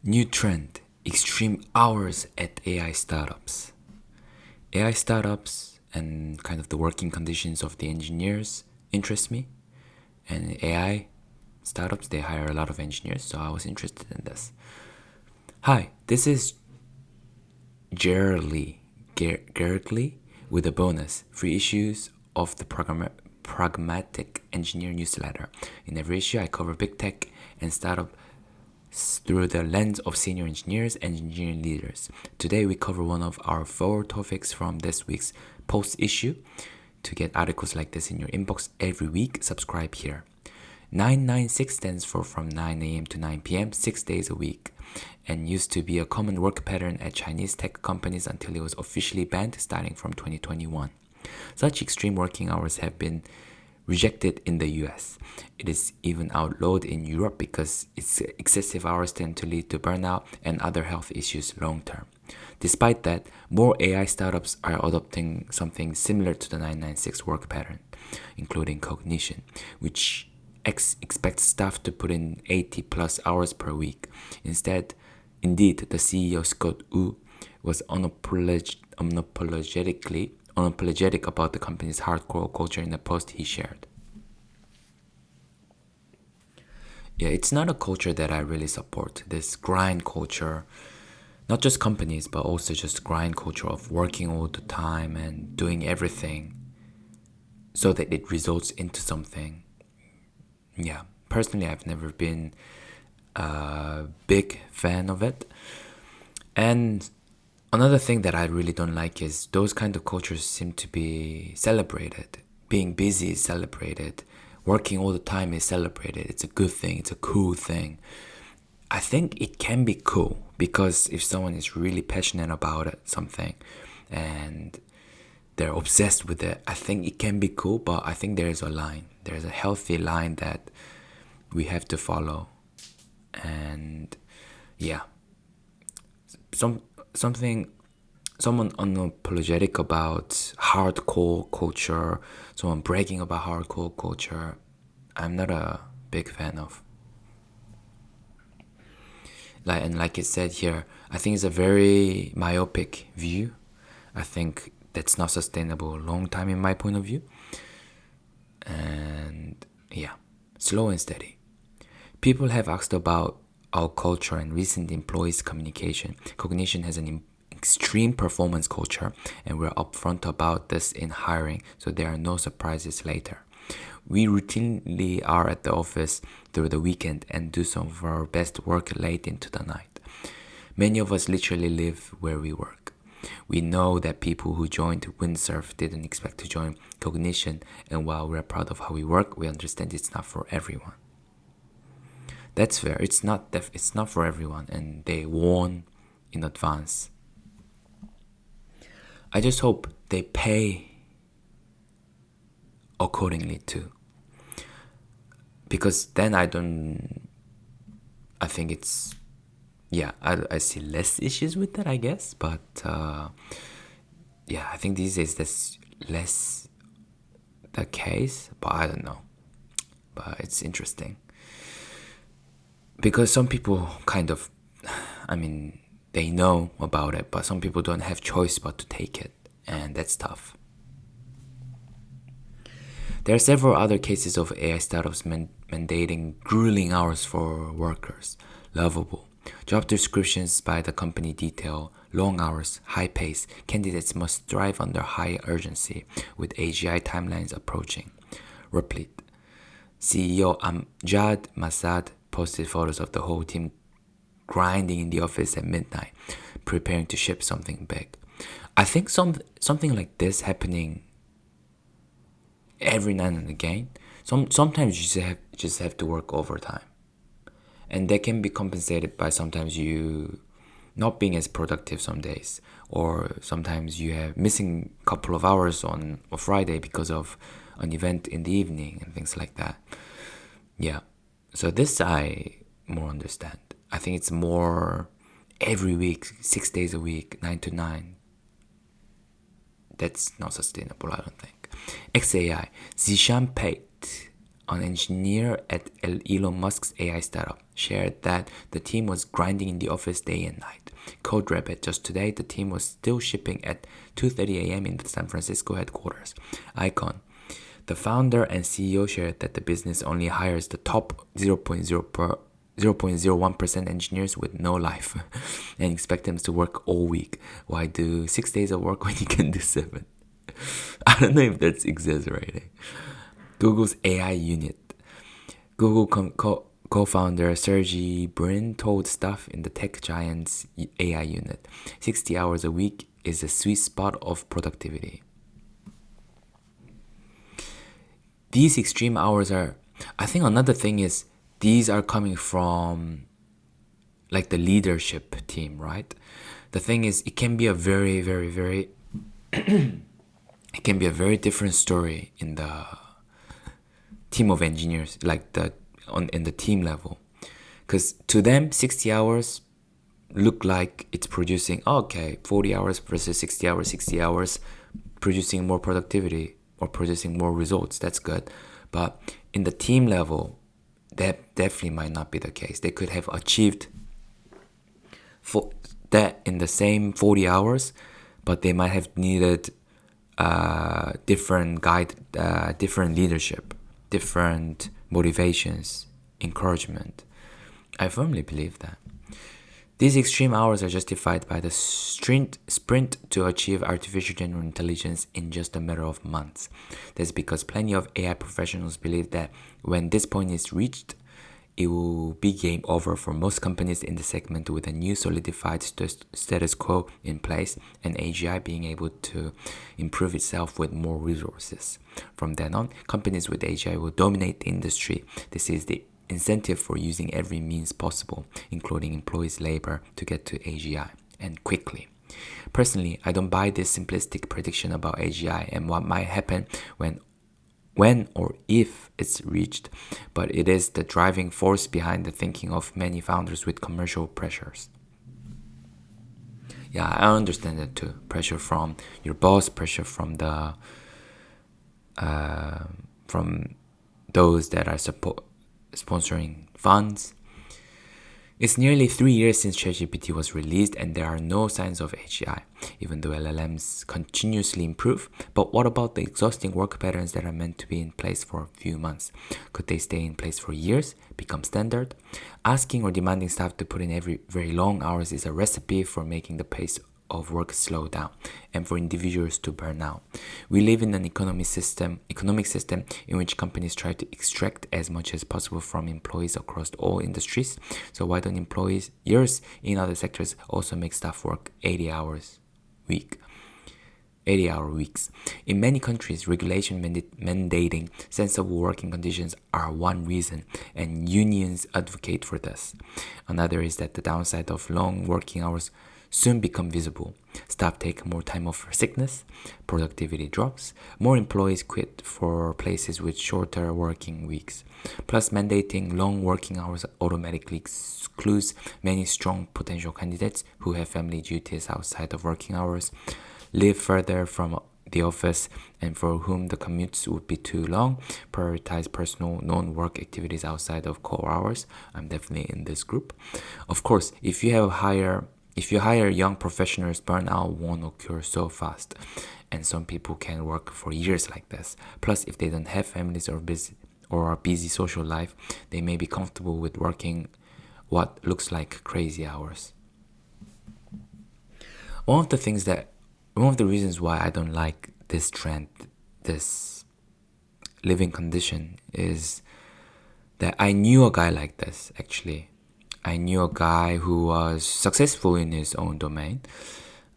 New trend, extreme hours at AI startups. AI startups and kind of the working conditions of the engineers interest me. And AI startups, they hire a lot of engineers, so I was interested in this. Hi, this is Gerard Lee with a bonus. Free issues of the Pragmatic Engineer newsletter. In every issue, I cover big tech and startup through the lens of senior engineers and engineering leaders. Today, we cover one of our 4 topics from this week's post issue. To get articles like this in your inbox every week, subscribe here. 996 stands for from 9 a.m. to 9 p.m., 6 days a week, and used to be a common work pattern at Chinese tech companies until it was officially banned starting from 2021. Such extreme working hours have been rejected in the US. It is even outlawed in Europe because its excessive hours tend to lead to burnout and other health issues long term. Despite that, more AI startups are adopting something similar to the 996 work pattern, including Cognition, which expects staff to put in 80 plus hours per week. Indeed, the CEO Scott Wu was unapologetic about the company's hardcore culture in a post he shared. Yeah, it's not a culture that I really support. This grind culture, not just companies, but also just grind culture of working all the time and doing everything so that it results into something. Yeah, personally, I've never been a big fan of it. And another thing that I really don't like is those kind of cultures seem to be celebrated. Being busy is celebrated. Working all the time is celebrated. It's a good thing. It's a cool thing. I think it can be cool because if someone is really passionate about it, something, and they're obsessed with it, I think it can be cool, but I think there's a line. There's a healthy line that we have to follow. And yeah, someone unapologetic about hardcore culture, someone bragging about hardcore culture, I'm not a big fan of. Like it said here, I think it's a very myopic view. I think that's not sustainable long time in my point of view. And yeah, slow and steady. People have asked about our culture and recent employees' communication. Cognition has an extreme performance culture, and we're upfront about this in hiring, so there are no surprises later. We routinely are at the office through the weekend and do some of our best work late into the night. Many of us literally live where we work. We know that people who joined Windsurf didn't expect to join Cognition, and while we're proud of how we work, we understand it's not for everyone. That's fair. It's not for everyone, and they warn in advance. I just hope they pay accordingly too, because then I think it's, yeah, I see less issues with that, I guess. But yeah, I think these days that's less the case, but I don't know. But it's interesting because some people kind of, they know about it, but some people don't have choice but to take it, and that's tough. There are several other cases of AI startups mandating grueling hours for workers. Lovable. Job descriptions by the company detail long hours, high pace. Candidates must thrive under high urgency, with AGI timelines approaching. Replete. CEO Amjad Masad posted photos of the whole team grinding in the office at midnight, preparing to ship something big. I think something like this happening every now and again. Sometimes you just have to work overtime, and that can be compensated by sometimes you not being as productive some days, or sometimes you have missing a couple of hours on a Friday because of an event in the evening and things like that. Yeah, so this I more understand. I think it's more every week, 6 days a week, 9 to 9. That's not sustainable, I don't think. XAI, Zishan Pate an engineer at Elon Musk's AI startup, shared that the team was grinding in the office day and night. CodeRabbit, just today, the team was still shipping at 2:30 a.m. in the San Francisco headquarters. Icon, the founder and CEO, shared that the business only hires the top 0.01% engineers with no life and expect them to work all week. Why do 6 days of work when you can do 7? I don't know if that's exaggerating. Google's AI unit. Google co-founder Sergey Brin told staff in the tech giant's AI unit, 60 hours a week is the sweet spot of productivity. These extreme hours are, I think another thing is, these are coming from like the leadership team, right? The thing is, it can be a very, very, very, it can be a very different story in the team of engineers, like in the team level. Because to them, 60 hours look like it's producing, 40 hours versus 60 hours, 60 hours, producing more productivity or producing more results. That's good. But in the team level, that definitely might not be the case. They could have achieved for that in the same 40 hours, but they might have needed different different leadership, different motivations, encouragement. I firmly believe that. These extreme hours are justified by the sprint to achieve artificial general intelligence in just a matter of months. That's because plenty of AI professionals believe that when this point is reached, it will be game over for most companies in the segment, with a new solidified status quo in place and AGI being able to improve itself with more resources. From then on, companies with AGI will dominate the industry. This is the incentive for using every means possible, including employees' labor, to get to AGI, and quickly. Personally, I don't buy this simplistic prediction about AGI and what might happen when or if it's reached, but it is the driving force behind the thinking of many founders with commercial pressures. Yeah, I understand that too. Pressure from your boss, pressure from from those that are sponsoring funds. It's nearly 3 years since ChatGPT was released and there are no signs of AGI, even though LLMs continuously improve. But what about the exhausting work patterns that are meant to be in place for a few months? Could they stay in place for years, become standard? Asking or demanding staff to put in very long hours is a recipe for making the pace of work slow down and for individuals to burn out. We live in an economic system in which companies try to extract as much as possible from employees across all industries. So why don't employees in other sectors also make staff work 80-hour weeks? In many countries, regulation mandating sensible working conditions are one reason, and unions advocate for this. Another is that the downside of long working hours soon become visible. Staff take more time off for sickness, productivity drops, more employees quit for places with shorter working weeks. Plus, mandating long working hours automatically excludes many strong potential candidates who have family duties outside of working hours, live further from the office, and for whom the commutes would be too long, prioritize personal non-work activities outside of core hours. I'm definitely in this group. Of course, if you hire young professionals, burnout won't occur so fast, and some people can work for years like this. Plus, if they don't have families or a busy social life, they may be comfortable with working what looks like crazy hours. One of the reasons why I don't like this trend, this living condition, is that I knew a guy like this, actually. I knew a guy who was successful in his own domain,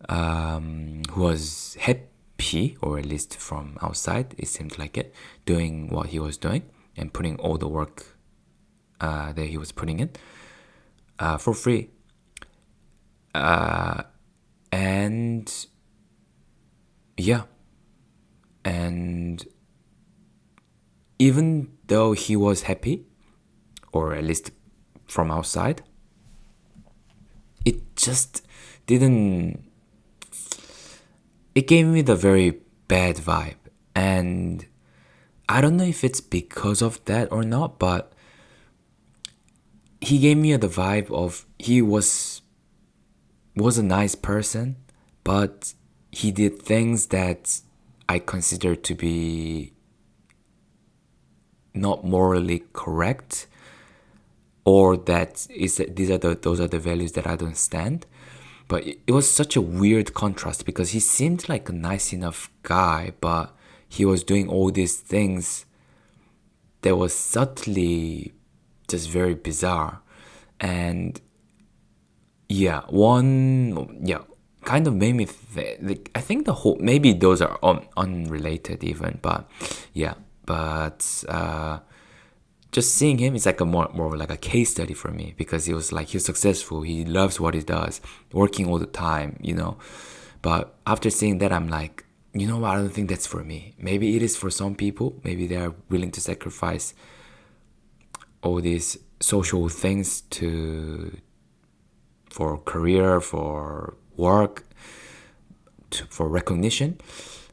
who was happy, or at least from outside, it seemed like it, doing what he was doing and putting all the work that he was putting in for free. And even though he was happy, or at least from outside, it just didn't, it gave me the very bad vibe. And I don't know if it's because of that or not, but he gave me the vibe of he was a nice person, but he did things that I consider to be not morally correct, or that is those are the values that I don't stand. But it was such a weird contrast because he seemed like a nice enough guy, but he was doing all these things that was subtly just very bizarre. And kind of made me like, I think the whole, maybe those are unrelated even, but yeah, but just seeing him is like a more like a case study for me, because he was like, he's successful, he loves what he does, working all the time, but after seeing that, I'm like, you know what, I don't think that's for me. Maybe it is for some people, maybe they are willing to sacrifice all these social things for career, for work, for recognition.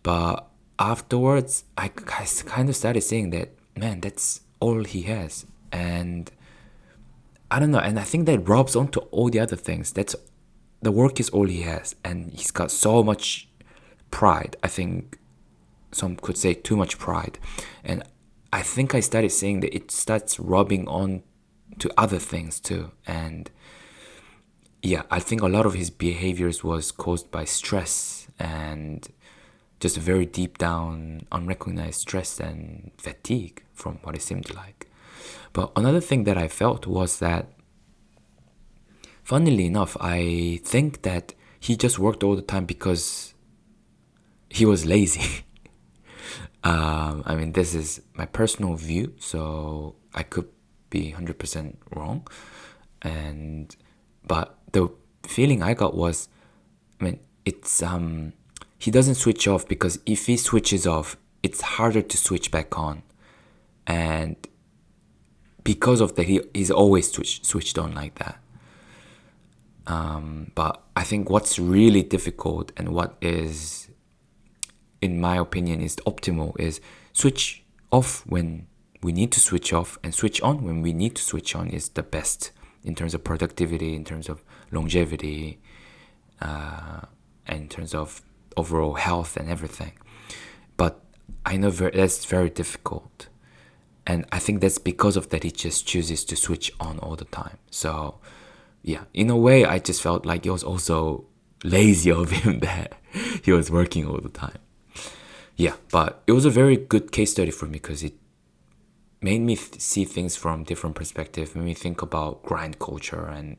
But afterwards, I kind of started saying that, man, that's all he has. And I don't know, and I think that rubs onto all the other things. That's the work is all he has, and he's got so much pride. I think some could say too much pride. And I think I started saying that it starts rubbing on to other things too. And yeah, I think a lot of his behaviors was caused by stress, and just a very deep down unrecognized stress and fatigue from what it seemed like. But another thing that I felt was that, funnily enough, I think that he just worked all the time because he was lazy. I mean, this is my personal view, so I could be 100% wrong. But the feeling I got was, I mean, it's he doesn't switch off, because if he switches off, it's harder to switch back on. And because of that, he's always switched on like that. But I think what's really difficult, and what is, in my opinion, is optimal, is switch off when we need to switch off, and switch on when we need to switch on is the best in terms of productivity, in terms of longevity, and in terms of overall health and everything. But I know that's very difficult. And I think that's because of that he just chooses to switch on all the time. So yeah, in a way, I just felt like it was also lazy of him that he was working all the time. Yeah, but it was a very good case study for me, because it made me see things from different perspective, made me think about grind culture and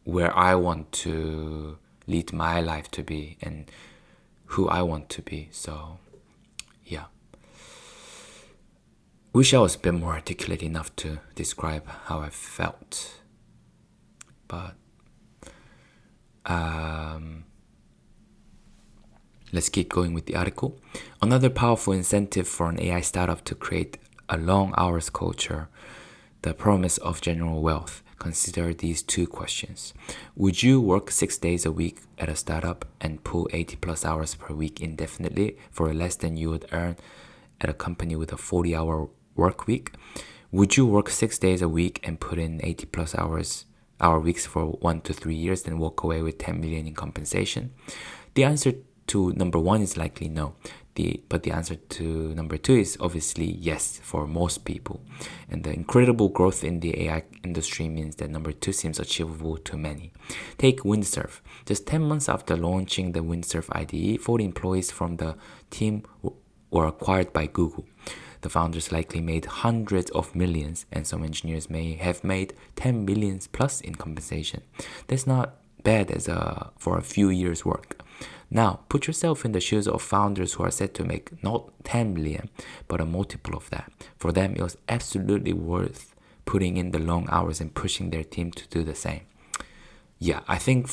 where I want to lead my life to be, and who I want to be. So yeah, wish I was a bit more articulate enough to describe how I felt. But let's keep going with the article. Another powerful incentive for an AI startup to create a long hours culture, the promise of general wealth. Consider these two questions. Would you work 6 days a week at a startup and pull 80 plus hours per week indefinitely for less than you would earn at a company with a 40-hour work week? Would you work 6 days a week and put in 80 plus hour weeks for 1 to 3 years, then walk away with 10 million in compensation? The answer to number one is likely no. But the answer to number two is obviously yes for most people. And the incredible growth in the AI industry means that number two seems achievable to many. Take Windsurf. Just 10 months after launching the Windsurf IDE, 40 employees from the team were acquired by Google. The founders likely made hundreds of millions, and some engineers may have made 10 millions plus in compensation. That's not bad for a few years' work. Now, put yourself in the shoes of founders who are set to make not 10 million, but a multiple of that. For them, it was absolutely worth putting in the long hours and pushing their team to do the same. Yeah, I think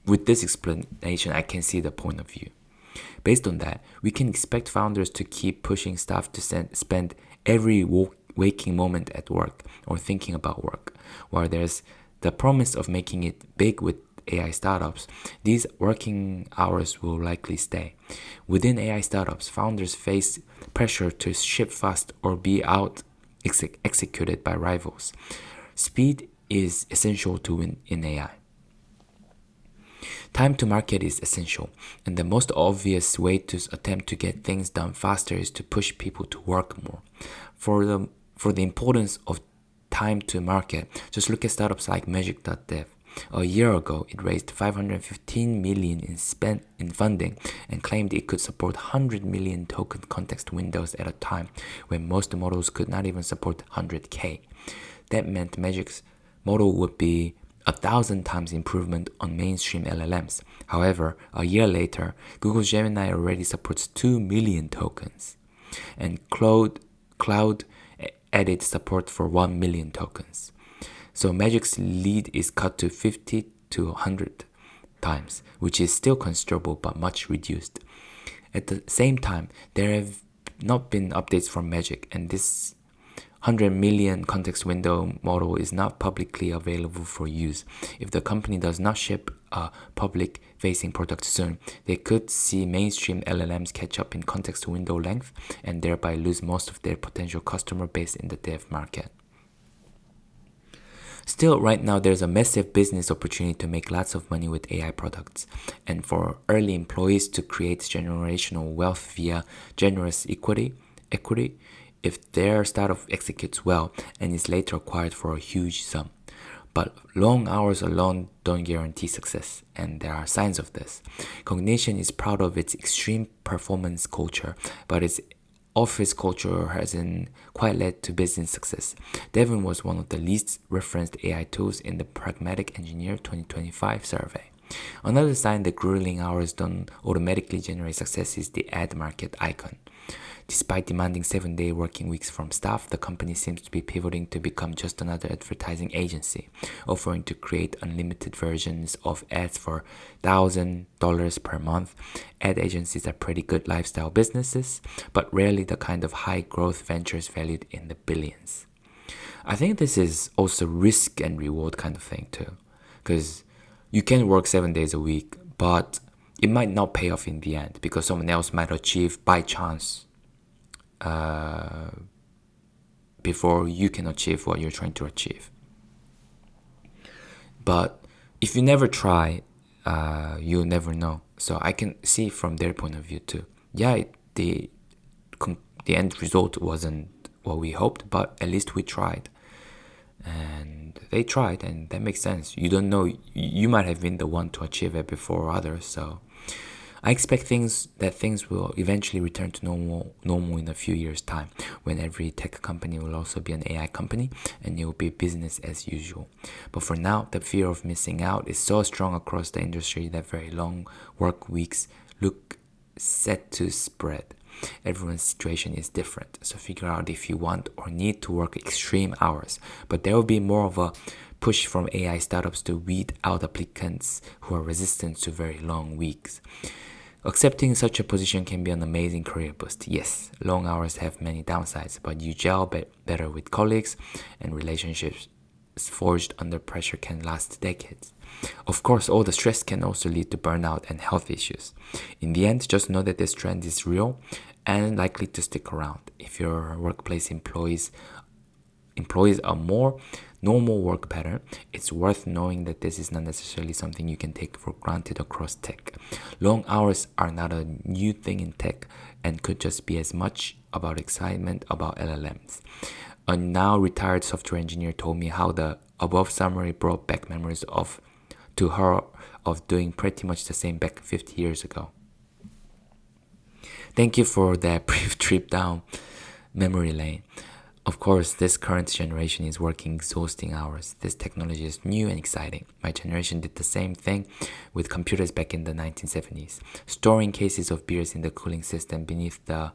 with this explanation, I can see the point of view. Based on that, we can expect founders to keep pushing staff to spend every waking moment at work or thinking about work, while there's the promise of making it big with AI startups, these working hours will likely stay. Within AI startups, founders face pressure to ship fast or be out executed by rivals. Speed is essential to win in AI. Time to market is essential, and the most obvious way to attempt to get things done faster is to push people to work more. For the importance of time to market, just look at startups like Magic.dev. A year ago, it raised 515 million in funding and claimed it could support 100 million token context windows at a time when most models could not even support 100k. That meant Magic's model would be 1,000 times improvement on mainstream LLMs. However, a year later, Google's Gemini already supports 2 million tokens, and Cloud added support for 1 million tokens. So Magic's lead is cut to 50 to 100 times, which is still considerable but much reduced. At the same time, there have not been updates from Magic, and this 100 million context window model is not publicly available for use. If the company does not ship a public facing product soon, they could see mainstream LLMs catch up in context window length and thereby lose most of their potential customer base in the dev market. Still, right now there's a massive business opportunity to make lots of money with AI products, and for early employees to create generational wealth via generous equity if their startup executes well and is later acquired for a huge sum. But long hours alone don't guarantee success, and there are signs of this. Cognition is proud of its extreme performance culture, but its office culture hasn't quite led to business success. Devin was one of the least referenced AI tools in the Pragmatic Engineer 2025 survey. Another sign that grueling hours don't automatically generate success is the ad market icon. Despite demanding 7-day working weeks from staff, the company seems to be pivoting to become just another advertising agency, offering to create unlimited versions of ads for $1,000 per month. Ad agencies are pretty good lifestyle businesses, but rarely the kind of high growth ventures valued in the billions. I think this is also risk and reward kind of thing too, because you can work 7 days a week, but it might not pay off in the end because someone else might achieve by chance before you can achieve what you're trying to achieve. But if you never try, you'll never know. So I can see from their point of view too. Yeah, the end result wasn't what we hoped, but at least we tried. And they tried, and that makes sense. You don't know, you might have been the one to achieve it before others. So I expect things will eventually return to normal in a few years' time, when every tech company will also be an AI company and it will be business as usual. But for now, the fear of missing out is so strong across the industry that very long work weeks look set to spread. Everyone's situation is different, so figure out if you want or need to work extreme hours. But there will be more of a push from AI startups to weed out applicants who are resistant to very long weeks. Accepting such a position can be an amazing career boost. Yes, long hours have many downsides, but you gel better with colleagues, and relationships forged under pressure can last decades. Of course, all the stress can also lead to burnout and health issues. In the end, just know that this trend is real and likely to stick around. If your workplace employs a more normal work pattern, it's worth knowing that this is not necessarily something you can take for granted across tech. Long hours are not a new thing in tech and could just be as much about excitement about LLMs. A now retired software engineer told me how the above summary brought back memories to her of doing pretty much the same back 50 years ago. Thank you for that brief trip down memory lane. Of course, this current generation is working exhausting hours. This technology is new and exciting. My generation did the same thing with computers back in the 1970s, storing cases of beers in the cooling system beneath the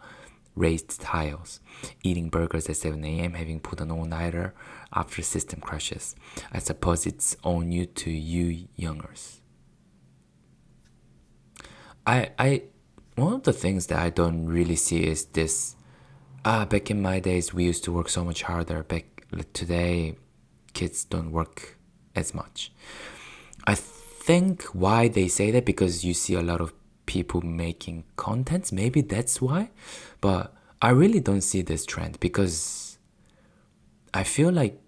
raised tiles, eating burgers at 7 a.m., having put an all-nighter after system crashes. I suppose it's all new to you youngers. One of the things that I don't really see is this. Back in my days, we used to work so much harder. Today, kids don't work as much. I think why they say that, because you see a lot of people making contents. Maybe that's why. But I really don't see this trend, because I feel like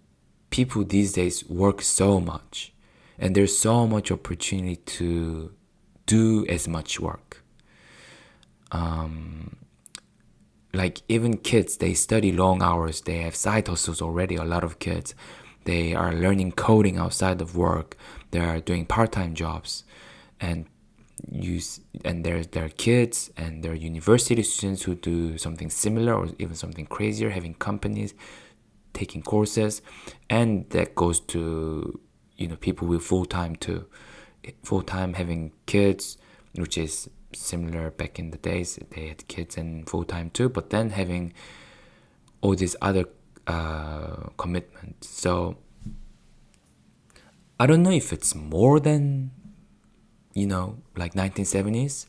people these days work so much, and there's so much opportunity to do as much work. Like even kids, they study long hours, they have side hustles already. A lot of kids, they are learning coding outside of work, they are doing part-time jobs, and there are kids and there are university students who do something similar or even something crazier, having companies, taking courses. And that goes to, people with full-time too, full-time having kids, which is similar. Back in the days they had kids and full-time too, but then having all these other commitments. So I don't know if it's more than, like 1970s,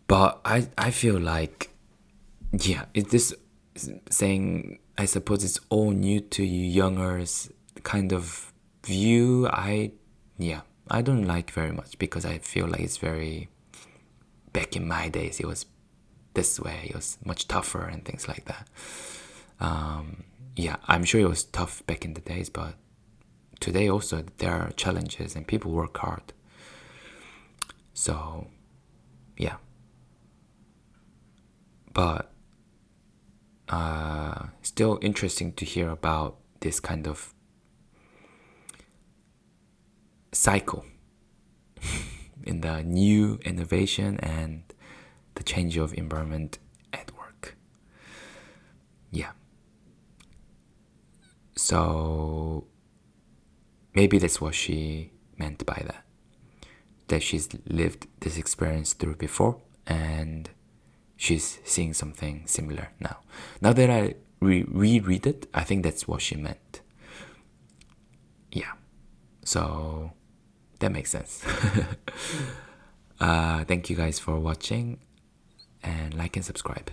but I feel like, yeah, it's this saying, I suppose it's all new to you youngers kind of view. I don't like very much, because I feel like it's very, back in my days it was this way, it was much tougher and things like that. Yeah, I'm sure it was tough back in the days, but today also there are challenges and people work hard. So yeah, but still interesting to hear about this kind of cycle in the new innovation and the change of environment at work. Yeah. So maybe that's what she meant by that. That she's lived this experience through before, and she's seeing something similar now. Now that I reread it, I think that's what she meant. Yeah. So that makes sense. Thank you guys for watching, and like and subscribe.